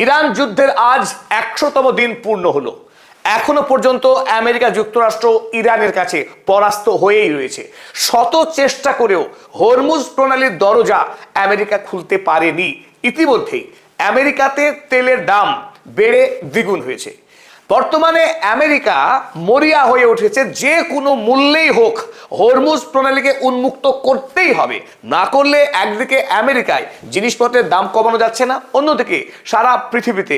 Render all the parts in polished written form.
Iran যুদ্ধের আজ ১০০তম দিন পূর্ণ হলো। এখনো পর্যন্ত আমেরিকা যুক্তরাষ্ট্র ইরানের কাছে পরাস্ত হয়েই রয়েছে। শত চেষ্টা করেও হরমুজ প্রণালীর দরজা আমেরিকা খুলতে পারেনি। ইতিমধ্যেই আমেরিকাতে তেলের দাম বেড়ে দ্বিগুণ হয়েছে। বর্তমানে আমেরিকা মরিয়া হয়ে উঠেছে, যে কোনো মূল্যেই হোক হরমুজ প্রণালীকে উন্মুক্ত করতেই হবে। না করলে একদিকে আমেরিকায় জিনিসপত্রের দাম কমানো যাচ্ছে না, অন্যদিকে সারা পৃথিবীতে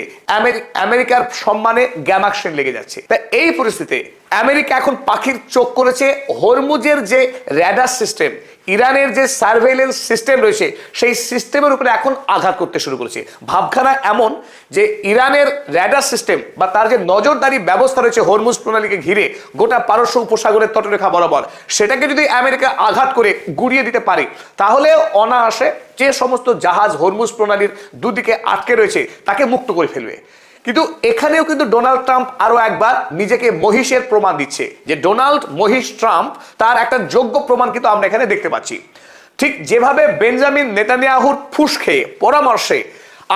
আমেরিকার সম্মানে গ্যামাক্সিন লেগে যাচ্ছে। তাই এই পরিস্থিতিতে আমেরিকা এখন পাখির চোখ করেছে হরমুজের যে র্যাডার সিস্টেম, ইরানের যে সার্ভেইলেন্স সিস্টেম রয়েছে, সেই সিস্টেমের উপরে এখন আঘাত করতে শুরু করেছে। ভাবখানা এমন যে ইরানের র্যাডার সিস্টেম বা তার যে নজরদারি ব্যবস্থা রয়েছে হরমুজ প্রণালীকে ঘিরে গোটা পারস্য উপসাগরের তটরেখা বরাবর, সেটাকে যদি আমেরিকা আঘাত করে গুড়িয়ে দিতে পারে, তাহলে অনায়াসে যে সমস্ত জাহাজ হরমুজ প্রণালীর দুদিকে আটকে রয়েছে তাকে মুক্ত করে ফেলবে। কিন্তু এখানেও কিন্তু ডোনাল্ড ট্রাম্প আরো একবার নিজেকে মহিষের প্রমাণ দিচ্ছে, যে ডোনাল্ড মহিষ ট্রাম্প তার একটা যোগ্য প্রমাণ কিন্তু আমরা এখানে দেখতে পাচ্ছি। ঠিক যেভাবে বেঞ্জামিন নেতানিয়াহুর ফুস খেয়ে পরামর্শে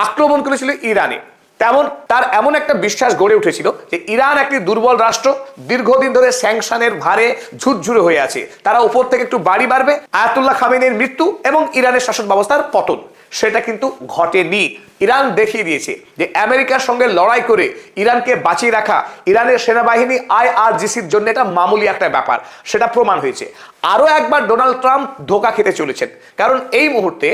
আক্রমণ করেছিল ইরানে, তেমন তার এমন একটা বিশ্বাস গড়ে উঠেছিল যে ইরান একটি দুর্বল রাষ্ট্র, দীর্ঘদিন ধরে স্যাংশনের ভারে ঝুরঝুরে হয়ে আছে, তারা উপর থেকে একটু বাড়ি বাড়বে, আয়াতুল্লাহ খামেনির মৃত্যু এবং ইরানের শাসন ব্যবস্থার পতন। সেটা কিন্তু ঘটেনি। ইরান দেখিয়ে দিয়েছে যে আমেরিকার সঙ্গে লড়াই করে ইরানকে বাঁচিয়ে রাখা ইরানের সেনাবাহিনী IRGCর জন্য এটা মামুলি একটা ব্যাপার, সেটা প্রমাণ হয়েছে। আরো একবার ডোনাল্ড ট্রাম্প ধোঁকা খেতে চলেছেন, কারণ এই মুহূর্তে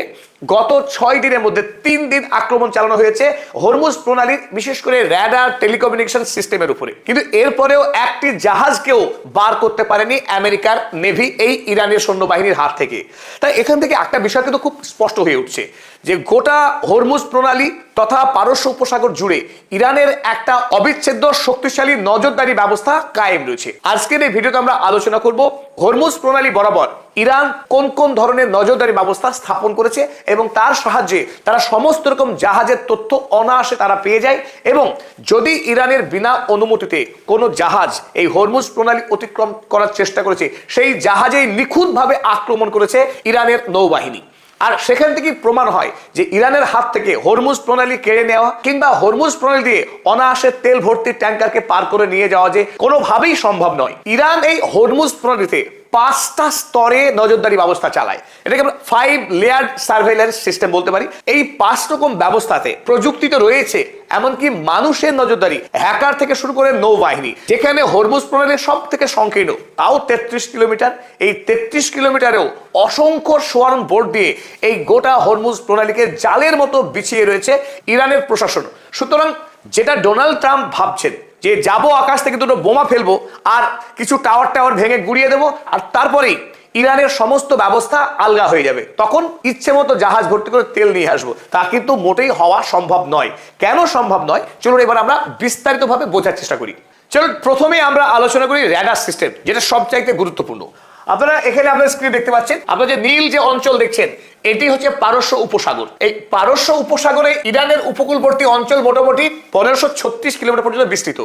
গত 6 দিনের মধ্যে 3 দিন আক্রমণ চালানো হয়েছে হরমুজ প্রণালীর, বিশেষ করে র্যাডার টেলিকমিউনিকেশন সিস্টেমের উপরে। কিন্তু এরপরেও একটি জাহাজকেও বার করতে পারেনি আমেরিকার নেভি এই ইরানের সৈন্যবাহিনীর হাত থেকে। তাই এখান থেকে একটা বিষয় কিন্তু খুব স্পষ্ট হয়ে উঠছে যে গোটা হরমুজ প্রণালী তথা পারস্য উপসাগর জুড়ে ইরানের একটা অবিচ্ছেদ্য শক্তিশালী নজরদারি ব্যবস্থা কায়েম রয়েছে। আজকের এই ভিডিওতে আমরা আলোচনা করব হরমুজ প্রণালী বরাবর ইরান কোন কোন ধরনের নজরদারি ব্যবস্থা স্থাপন করেছে এবং তার সাহায্যে তারা সমস্ত রকম জাহাজের তথ্য অনায়াসে তারা পেয়ে যায়, এবং যদি ইরানের বিনা অনুমতিতে কোনো জাহাজ এই হরমুজ প্রণালী অতিক্রম করার চেষ্টা করেছে, সেই জাহাজেই নিখুঁতভাবে আক্রমণ করেছে ইরানের নৌবাহিনী। আর সেখান থেকে প্রমাণ হয় যে ইরানের হাত থেকে হরমুজ প্রণালী কেড়ে নেওয়া কিংবা হরমুজ প্রণালী দিয়ে অনায়াসে তেল ভর্তি ট্যাঙ্কারকে পার করে নিয়ে যাওয়া যে কোনোভাবেই সম্ভব নয়। ইরান এই হরমুজ প্রণালীতে 5টা স্তরে নজরদারি ব্যবস্থা চালায়, এটাকে আমরা 5 লেয়ার সার্ভেইলেন্স সিস্টেম বলতে পারি। এই 5 রকম ব্যবস্থাতে প্রযুক্তি তো রয়েছে, এমনকি মানুষের নজরদারি, হ্যাকার থেকে শুরু করে নৌবাহিনী। যেখানে হরমুজ প্রণালীর সব থেকে সংকীর্ণ, তাও 33 কিলোমিটার, এই 33 কিলোমিটারেও অসংখ্য সোয়ার্ম বোট দিয়ে এই গোটা হরমুজ প্রণালীকে জালের মতো বিছিয়ে রয়েছে ইরানের প্রশাসন। সুতরাং যেটা ডোনাল্ড ট্রাম্প ভাবছেন যে যাবো আকাশ থেকে দুটো বোমা ফেলবো আর কিছু টাওয়ার ভেঙে গুড়িয়ে দেবো, আর তারপরেই ইরানের সমস্ত ব্যবস্থা আলগা হয়ে যাবে, তখন ইচ্ছে মতো জাহাজ ভর্তি করে তেল নিয়ে আসবো, তা কিন্তু মোটেই হওয়া সম্ভব নয়। কেন সম্ভব নয়, চলুন এবার আমরা বিস্তারিতভাবে বোঝার চেষ্টা করি। চলুন প্রথমে আমরা আলোচনা করি র্যাডার সিস্টেম, যেটা সবচাইতে গুরুত্বপূর্ণ। আপনারা এখানে আপনার স্ক্রিন দেখতে পাচ্ছেন, আপনারা যে নীল যে অঞ্চল দেখছেন, এটি হচ্ছে পারস্য উপসাগর। এই পারস্য উপসাগরে ইরানের উপকূলবর্তী অঞ্চল মোটামুটি 1536 কিলোমিটার পর্যন্ত বিস্তৃত।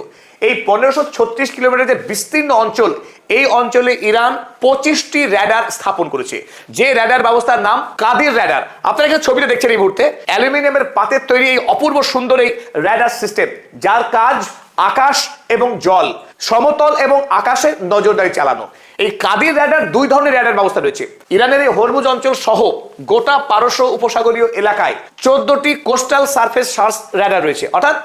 এই 1536 কিলোমিটার যে বিস্তীর্ণ অঞ্চল, এই অঞ্চলে ইরান 25টি র্যাডার স্থাপন করেছে, যে র্যাডার ব্যবস্থার নাম কাদির র্যাডার। আপনারা এখানে ছবিটা দেখছেন এই মুহূর্তে, অ্যালুমিনিয়ামের পাতের তৈরি এই অপূর্ব সুন্দর এই র্যাডার সিস্টেম, যার কাজ আকাশ এবং জল, সমতল এবং আকাশে নজরদারি চালানো। এই কাদির র্যাডার 2 ধরনের র্যাডার ব্যবস্থা রয়েছে। ইরানের এই হরমুজ অঞ্চল সহ গোটা পারস্য উপসাগরীয় এলাকায় 14টি কোস্টাল সারফেস সার্চ র্যাডার রয়েছে। অর্থাৎ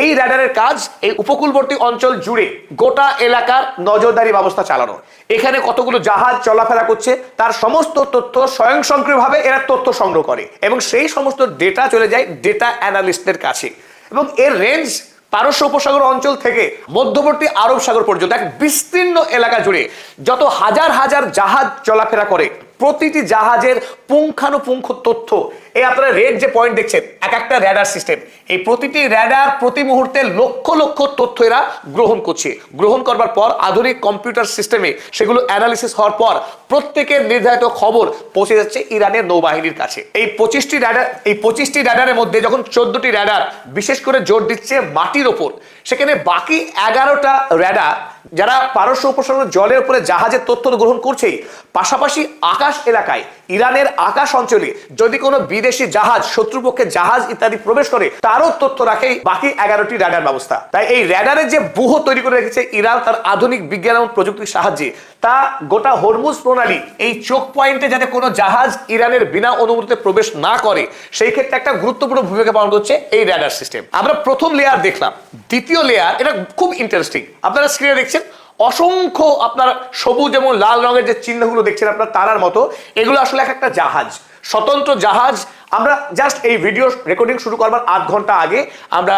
এই র্যাডারের কাজ এই উপকূলবর্তী অঞ্চল জুড়ে গোটা এলাকার নজরদারি ব্যবস্থা চালানো। এখানে কতগুলো জাহাজ চলাফেরা করছে তার সমস্ত তথ্য স্বয়ংক্রিয়ভাবে এরা তথ্য সংগ্রহ করে, এবং সেই সমস্ত ডেটা চলে যায় ডেটা অ্যানালিস্টদের কাছে। এবং এর রেঞ্জ পারস্য উপসাগর অঞ্চল থেকে মধ্যবর্তী আরব সাগর পর্যন্ত এক বিস্তীর্ণ এলাকা জুড়ে যত হাজার হাজার জাহাজ চলাফেরা করে, প্রতিটি জাহাজের পুঙ্খানুপুঙ্খ তথ্য এই আপনারা রেড যে পয়েন্ট দেখছেন, এক একটা র্যাডার সিস্টেম। এই প্রতিটি র্যাডার প্রতি মুহূর্তে লক্ষ লক্ষ তথ্য এরা গ্রহণ করছে। গ্রহণ করবার পর আধুনিক কম্পিউটার সিস্টেমে সেগুলো অ্যানালিসিস হওয়ার পর প্রত্যেকের নির্ধারিত খবর পৌঁছে যাচ্ছে ইরানের নৌবাহিনীর কাছে। এই 25টি র্যাডারের মধ্যে যখন 14টি র্যাডার বিশেষ করে জোর দিচ্ছে মাটির ওপর, সেখানে বাকি 11টা র্যাডার যারা পারস্য উপসাগর জলের উপরে জাহাজের তথ্য গ্রহণ করছেই, পাশাপাশি আকাশ এলাকায় ইরানের আকাশ অঞ্চলে যদি কোনো বিদেশি জাহাজ, শত্রুপক্ষের জাহাজ ইত্যাদি প্রবেশ করে, তারও তথ্য রাখে বাকি 11টি র্যাডার ব্যবস্থা। তাই এই র্যাডারের যে ব্যূহ তৈরি করে রেখেছে ইরান তার আধুনিক বিজ্ঞান এবং প্রযুক্তির সাহায্যে, তা গোটা হরমুজ প্রণালী এই চোখ পয়েন্টে যাতে কোনো জাহাজ ইরানের বিনা অনুমতিতে প্রবেশ না করে, সেই ক্ষেত্রে একটা গুরুত্বপূর্ণ ভূমিকা পালন করছে এই র্যাডার সিস্টেম। আমরা প্রথম লেয়ার দেখলাম, দ্বিতীয় লেয়ার এটা খুব ইন্টারেস্টিং। আপনারা স্ক্রিনে দেখছেন অসংখ্য আপনার সবুজ এবং লাল রঙের যে চিহ্নগুলো দেখছেন আপনার তারার মতো, এগুলো আসলে একটা জাহাজ, স্বতন্ত্র জাহাজ। আমরা জাস্ট এই ভিডিও রেকর্ডিং শুরু করবার আধ ঘন্টা আগে আমরা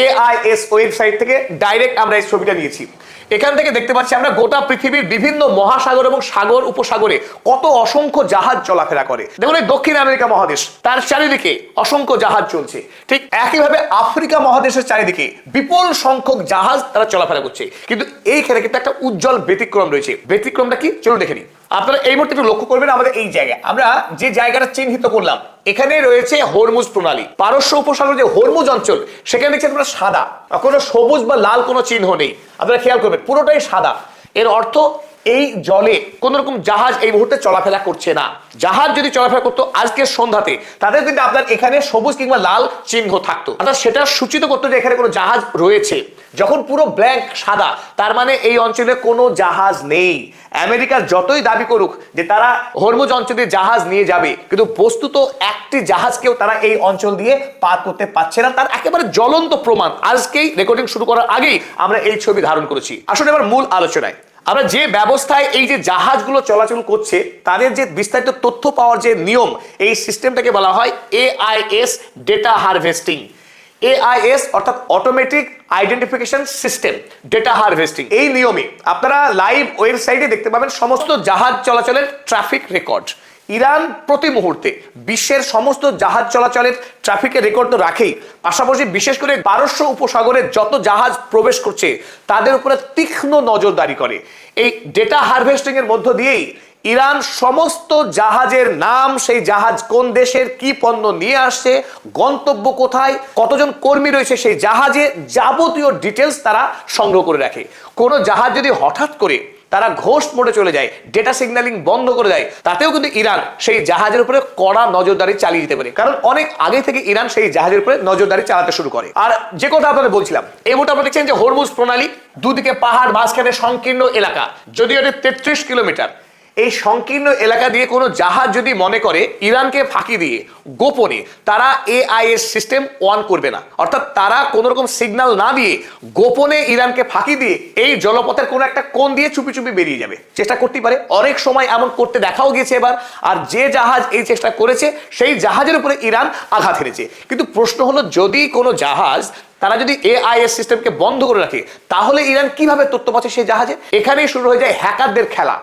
AIS ওয়েবসাইট থেকে ডাইরেক্ট আমরা এই ছবিটা নিয়েছি। এখান থেকে দেখতে পাচ্ছি আমরা গোটা পৃথিবীর বিভিন্ন মহাসাগর এবং সাগর উপসাগরে কত অসংখ্য জাহাজ চলাফেরা করে। দেখুন এই দক্ষিণ আমেরিকা মহাদেশ, তার চারিদিকে অসংখ্য জাহাজ চলছে। ঠিক একইভাবে আফ্রিকা মহাদেশের চারিদিকে বিপুল সংখ্যক জাহাজ তারা চলাফেরা করছে। কিন্তু এইখানে কিন্তু একটা উজ্জ্বল ব্যতিক্রম রয়েছে। ব্যতিক্রমটা কি চলুন দেখে নিই। আপনারা এই মুহূর্তে একটু লক্ষ্য করবেন আমাদের এই জায়গায়, আমরা যে জায়গাটা চিহ্নিত করলাম, এখানে রয়েছে হরমুজ প্রণালী, পারস্য উপসাগর যে হরমুজ অঞ্চল, সেখানে দেখছেন আপনারা সাদা, কোনো সবুজ বা লাল কোনো চিহ্ন নেই। আপনারা খেয়াল করবেন পুরোটাই সাদা। এর অর্থ এই জলে কোন রকম জাহাজ এই মুহূর্তে চলাফেরা করছে না। জাহাজ যদি চলাফেরা করতো আজকের সন্ধ্যাতে, তাদের কিন্তু আপনার এখানে সবুজ কিংবা লাল চিহ্ন থাকতো, অর্থাৎ সেটা সূচিত করতো যে এখানে কোনো জাহাজ রয়েছে। যখন পুরো ব্ল্যাঙ্ক সাদা, তার মানে এই অঞ্চলে কোনো জাহাজ নেই। আমেরিকা যতই দাবি করুক যে তারা হরমুজ অঞ্চলে জাহাজ নিয়ে যাবে, কিন্তু বস্তুত একটি জাহাজকেও তারা এই অঞ্চল দিয়ে পার করতে পারছে না। তার একেবারে জ্বলন্ত প্রমাণ আজকেই রেকর্ডিং শুরু করার আগেই আমরা এই ছবি ধারণ করেছি। আসলে এবার মূল আলোচনায় আমরা যে ব্যবস্থায় এই যে জাহাজগুলো চলাচল করছে, তাদের যে বিস্তারিত তথ্য পাওয়ার যে নিয়ম, এই সিস্টেমটাকে বলা হয় AIS ডেটা হারভেস্টিং। AIS অর্থাৎ automatic identification system data harvesting. এই নিয়মে আপনারা লাইভ ওয়েবসাইটে দেখতে পাবেন সমস্ত জাহাজ চলাচলের ট্রাফিক রেকর্ড। ইরান প্রতি মুহূর্তে বিশ্বের সমস্ত জাহাজ চলাচলের ট্রাফিকের রেকর্ড তো রাখেই, পাশাপাশি বিশেষ করে পারস্য উপসাগরে যত জাহাজ প্রবেশ করছে তাদের উপরে তীক্ষ্ণ নজরদারি করে। এই ডেটা হারভেস্টিং এর মধ্য দিয়েই ইরান সমস্ত জাহাজের নাম, সেই জাহাজ কোন দেশের, কি পণ্য নিয়ে আসছে, গন্তব্য কোথায়, কতজন কর্মী রয়েছে সেই জাহাজে, যাবতীয় ডিটেলস তারা সংগ্রহ করে রাখে। কোনো জাহাজ যদি হঠাৎ করে তারা ঘোস্ট মোডে চলে যায়, ডেটা সিগন্যালিং বন্ধ করে দেয়, তাতেও কিন্তু ইরান সেই জাহাজের উপরে কড়া নজরদারি চালিয়ে দিতে পারে। কারণ অনেক আগে থেকে ইরান সেই জাহাজের উপরে নজরদারি চালাতে শুরু করে। আর যে কথা আপনাদের বলছিলাম, এই মুহূর্তে আপনারা দেখছেন যে হরমুজ প্রণালী, দুদিকে পাহাড়, মাঝখানে সংকীর্ণ এলাকা, যদিও এটা 33 কিলোমিটার। এই সংকীর্ণ এলাকা দিয়ে কোনো জাহাজ যদি মনে করে ইরানকে ফাঁকি দিয়ে গোপনে তারা AIS সিস্টেম অন করবে না, অর্থাৎ তারা কোনো রকম সিগন্যাল না দিয়ে গোপনে ইরানকে ফাঁকি দিয়ে এই জলপথের কোনো একটা কোণ দিয়ে চুপি চুপি বেরিয়ে যাবে, চেষ্টা করতেই পারে। অনেক সময় এমন করতে দেখাও গিয়েছে এবার। আর যে জাহাজ এই চেষ্টা করেছে সেই জাহাজের উপরে ইরান আঘাত হেরেছে। কিন্তু প্রশ্ন হলো, যদি কোনো জাহাজ তারা যদি AIS সিস্টেমকে বন্ধ করে রাখে, তাহলে ইরান কিভাবে তথ্য পাচ্ছে সেই জাহাজে? এখানেই শুরু হয়ে যায় হ্যাকারদের খেলা।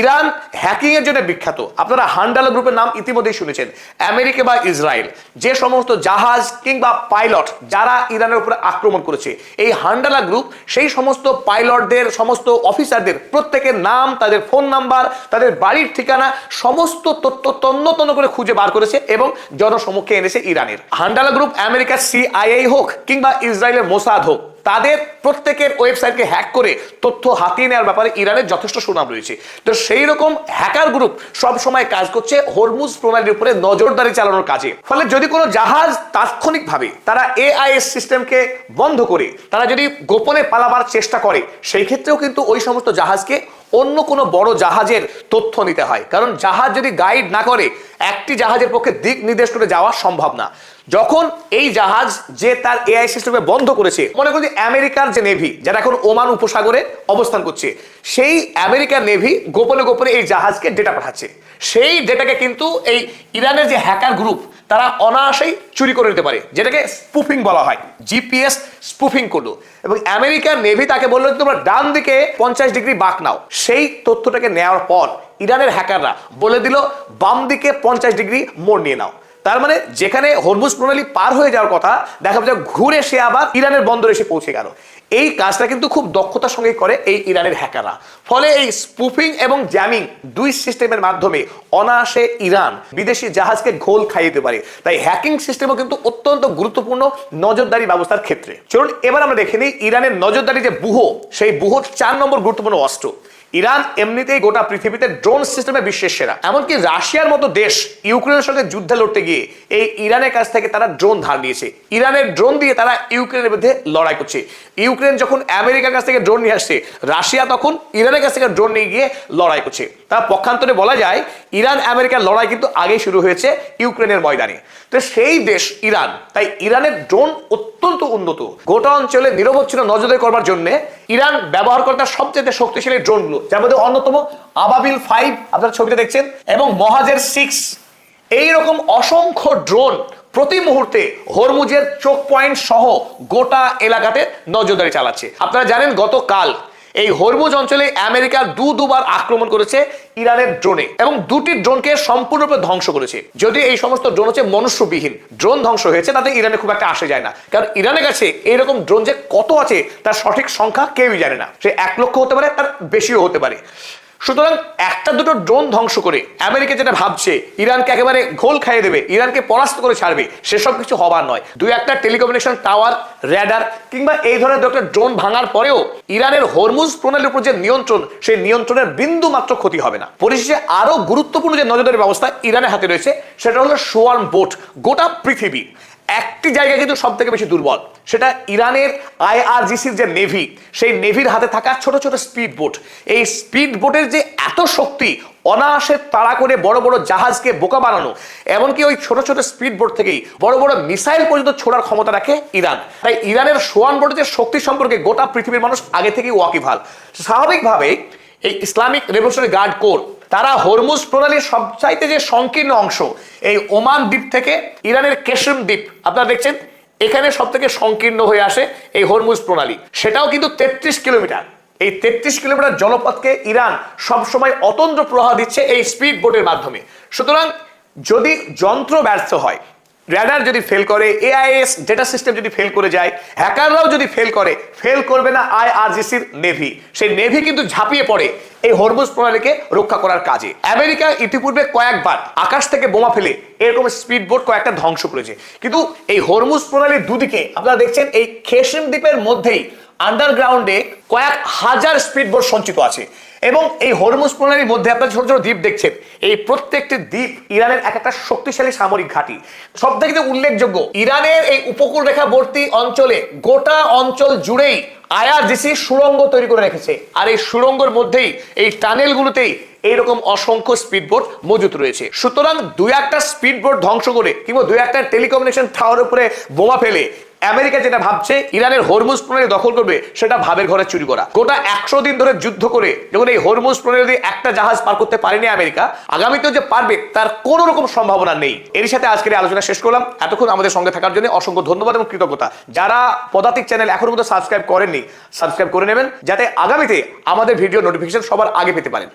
ইরান হ্যাকিং এর জন্য বিখ্যাত। আপনারা হান্ডালা গ্রুপের নাম ইতিমধ্যেই শুনেছেন। আমেরিকা বা ইসরায়েল যে সমস্ত জাহাজ কিংবা পাইলট যারা ইরানের উপরে আক্রমণ করেছে, এই হান্ডালা গ্রুপ সেই সমস্ত পাইলটদের, সমস্ত অফিসারদের প্রত্যেকের নাম, তাদের ফোন নাম্বার, তাদের বাড়ির ঠিকানা, সমস্ত তথ্য তন্ন তন্ন করে খুঁজে বার করেছে এবং জনসমক্ষে এনেছে ইরানের। হান্ডালা গ্রুপ আমেরিকার CIA হোক কিংবা ইসরায়েলের মোসাদ হোক, তাদের প্রত্যেকের ওয়েবসাইটকে হ্যাক করে তথ্য হাতিয়ে নেওয়ার ব্যাপারে ইরানের যথেষ্ট সুনাম রয়েছে। তো সেই রকম হ্যাকার গ্রুপ সব সময় কাজ করছে হরমুজ প্রণালীর উপরে নজরদারি চালানোর কাজে। ফলে যদি কোনো জাহাজ তাৎক্ষণিকভাবে তারা AIS সিস্টেমকে বন্ধ করে তারা যদি গোপনে পালাবার চেষ্টা করে, সেই ক্ষেত্রেও কিন্তু ওই সমস্ত জাহাজকে অন্য কোনো বড় জাহাজের তথ্য নিতে হয়। কারণ জাহাজ যদি গাইড না করে, একটি জাহাজের পক্ষে দিক নির্দেশ করে যাওয়া সম্ভব না। যখন এই জাহাজ যে তার AIS সিস্টেমে বন্ধ করেছে, মনে করি আমেরিকার যে নেভি যারা এখন ওমান উপসাগরে অবস্থান করছে, সেই আমেরিকার নেভি গোপনে গোপনে এই জাহাজকে ডেটা পাঠাচ্ছে। সেই ডেটাকে কিন্তু এই ইরানের যে হ্যাকার গ্রুপ তারা অনায়াসেই চুরি করে নিতে পারে, যেটাকে স্পুফিং বলা হয়। GPS স্পুফিং করলো এবং আমেরিকার নেভি তাকে বললো তোমরা ডান দিকে 50 ডিগ্রি বাঁক নাও। সেই তথ্যটাকে নেওয়ার পর ইরানের হ্যাকাররা বলে দিল বাম দিকে 50 ডিগ্রি মোড় নিয়ে নাও। তার মানে যেখানে হরমুজ প্রণালী পার হয়ে যাওয়ার কথা, দেখা যায় ঘুরে সে আবার ইরানের বন্দরে এসে পৌঁছে গেল। এই কাজটা কিন্তু খুব দক্ষতার সঙ্গে করে এই ইরানের হ্যাকাররা। ফলে এই স্পুফিং এবং জ্যামিং দুই সিস্টেমের মাধ্যমে অনায়াসে ইরান বিদেশি জাহাজকে ঘোল খাইয়ে দিতে পারে। তাই হ্যাকিং সিস্টেমও কিন্তু অত্যন্ত গুরুত্বপূর্ণ নজরদারি ব্যবস্থার ক্ষেত্রে। চলুন এবার আমরা দেখে নিই ইরানের নজরদারি যে ব্যূহ, সেই ব্যূহর 4 নম্বর গুরুত্বপূর্ণ অস্ত্র। ইরান এমনিতেই গোটা পৃথিবীতে ড্রোন সিস্টেমে বিশ্বের সেরা। এমনকি রাশিয়ার মতো দেশ ইউক্রেনের সঙ্গে যুদ্ধে লড়তে গিয়ে এই ইরানের কাছ থেকে তারা ড্রোন ধার নিয়েছে। ইরানের ড্রোন দিয়ে তারা ইউক্রেনের বিরুদ্ধে লড়াই করছে। ইউক্রেন যখন আমেরিকার কাছ থেকে ড্রোন নিয়ে আসছে, রাশিয়া তখন ইরানের কাছ থেকে ড্রোন নিয়ে গিয়ে লড়াই করছে। তার পক্ষান্তরে বলা যায় ইরান আমেরিকার লড়াই কিন্তু আগেই শুরু হয়েছে ইউক্রেনের ময়দানে। তো সেই দেশ ইরান, তাই ইরানের ড্রোন অত্যন্ত উন্নত। গোটা অঞ্চলে নিরবচ্ছিন্ন নজরদারি করবার জন্য ইরান ব্যবহার করে তার সবচেয়ে শক্তিশালী ড্রোনগুলো, যার মধ্যে অন্যতম আবাবিল 5 আপনারা ছবিতে দেখছেন এবং মহাজের 6, এইরকম অসংখ্য ড্রোন প্রতি মুহূর্তে হরমুজের চোখ পয়েন্ট সহ গোটা এলাকাতে নজরদারি চালাচ্ছে। আপনারা জানেন গতকাল এই হরমুজ অঞ্চলে আমেরিকা দুবার আক্রমণ করেছে ইরানের ড্রোনে এবং দুটি ড্রোনকে সম্পূর্ণরূপে ধ্বংস করেছে। যদি এই সমস্ত ড্রোন হচ্ছে মনুষ্যবিহীন ড্রোন ধ্বংস হয়েছে, তাতে ইরানে খুব একটা আসে যায় না, কারণ ইরানের কাছে এইরকম ড্রোন যে কত আছে তার সঠিক সংখ্যা কেউই জানে না। সে 1 লক্ষ হতে পারে, তার বেশিও হতে পারে। সুতরাং একটা দুটো ড্রোন ধ্বংস করে আমেরিকা যেটা ভাবছে ইরানকে একেবারে ঘোল খাইয়ে দেবে, ইরানকে পরাস্ত করে ছাড়বে, সেসব কিছু হবার নয়। দুই একটা টেলিকমিউনিকেশন টাওয়ার, র্যাডার কিংবা এই ধরনের একটা ড্রোন ভাঙার পরেও ইরানের হরমুজ প্রণালীর উপর যে নিয়ন্ত্রণ, সেই নিয়ন্ত্রণের বিন্দু মাত্র ক্ষতি হবে না। পরিশেষে আরো গুরুত্বপূর্ণ যে নজরদারি ব্যবস্থা ইরানের হাতে রয়েছে সেটা হলো সোয়ার্ম বোট। গোটা পৃথিবী একটি জায়গায় কিন্তু সব থেকে বেশি দুর্বল, সেটা ইরানের IRGCর যে নেভি, সেই নেভির হাতে থাকা ছোট ছোট স্পিড বোট। এই স্পিড বোটের যে এত শক্তি, অনায়াসে তাড়া করে বড় বড় জাহাজকে বোকা বানানো, এমনকি ওই ছোট ছোট স্পিড বোট থেকেই বড় বড় মিসাইল পর্যন্ত ছোড়ার ক্ষমতা রাখে ইরান। তাই ইরানের সোয়ান বোটের যে শক্তি সম্পর্কে গোটা পৃথিবীর মানুষ আগে থেকেই ওয়াকিবহাল। স্বাভাবিকভাবে এই ইসলামিক রেভলিউশনারি গার্ড কোর তারা হরমুজ প্রণালীর সবচাইতে যে সংকীর্ণ অংশ, এই ওমান দ্বীপ থেকে ইরানের কেশম দ্বীপ আপনারা দেখছেন, এখানে সব থেকে সংকীর্ণ হয়ে আসে এই হরমুজ প্রণালী। সেটাও কিন্তু 33 কিলোমিটার। এই 33 কিলোমিটার জলপথকে ইরান সবসময় অতন্দ্র প্রবাহ দিচ্ছে এই স্পিড বোটের মাধ্যমে। সুতরাং যদি যন্ত্র ব্যর্থ হয়, র্যাডার যদি ফেল করে, AIS ডেটা সিস্টেম যদি ফেল করে যায়, হ্যাকাররাও যদি ফেল করে, ফেল করবে না IRGCর নেভি। সেই নেভি কিন্তু ঝাঁপিয়ে পড়ে এই হরমুজ প্রণালীকে রক্ষা করার কাজে। আমেরিকা ইতিপূর্বে কয়েকবার আকাশ থেকে বোমা ফেলে এরকম স্পিড বোট কয়েকটা ধ্বংস করেছে, কিন্তু এই হরমুজ প্রণালীর দুদিকে আপনারা দেখছেন এই খেসিম দ্বীপের মধ্যেই আন্ডারগ্রাউন্ডে কয়েক হাজার স্পিড বোট সঞ্চিত আছে। এবং এই হরমুজ প্রণালীর মধ্যে আপনারা ছোট ছোট দ্বীপ দেখছেন, এই প্রত্যেকটি দ্বীপ ইরানের এক একটা শক্তিশালী সামরিক ঘাঁটি। সব থেকে উল্লেখযোগ্য, ইরানের এই উপকূল রেখাবর্তী অঞ্চলে গোটা অঞ্চল জুড়েই IRGC সুড়ঙ্গ তৈরি করে রেখেছে, আর এই সুড়ঙ্গের মধ্যেই এই টানেলগুলোতেই এইরকম অসংখ্য স্পিড বোট মজুত রয়েছে। সুতরাং দুই একটা স্পিড বোট ধ্বংস করে কিংবা দুই একটা টেলিকমিউনিকেশন টাওয়ার উপরে বোমা ফেলে আমেরিকা যেটা ভাবছে ইরানের হরমুজ প্রণালী দখল করবে, সেটা ভাবের ঘরে চুরি করা। গোটা 100 দিন ধরে যুদ্ধ করে যখন এই হরমুজ প্রণালী দিয়ে একটা জাহাজ পার করতে পারেনি আমেরিকা, আগামীতেও যে পারবে তার কোনো রকম সম্ভাবনা নেই। এর সাথে আজকের আলোচনা শেষ করলাম। এতক্ষণ আমাদের সঙ্গে থাকার জন্য অসংখ্য ধন্যবাদ এবং কৃতজ্ঞতা। যারা পদাতিক চ্যানেল এখনো পর্যন্ত সাবস্ক্রাইব করেননি, সাবস্ক্রাইব করে নেবেন, যাতে আগামীতে আমাদের ভিডিও নোটিফিকেশন সবার আগে পেতে পারেন।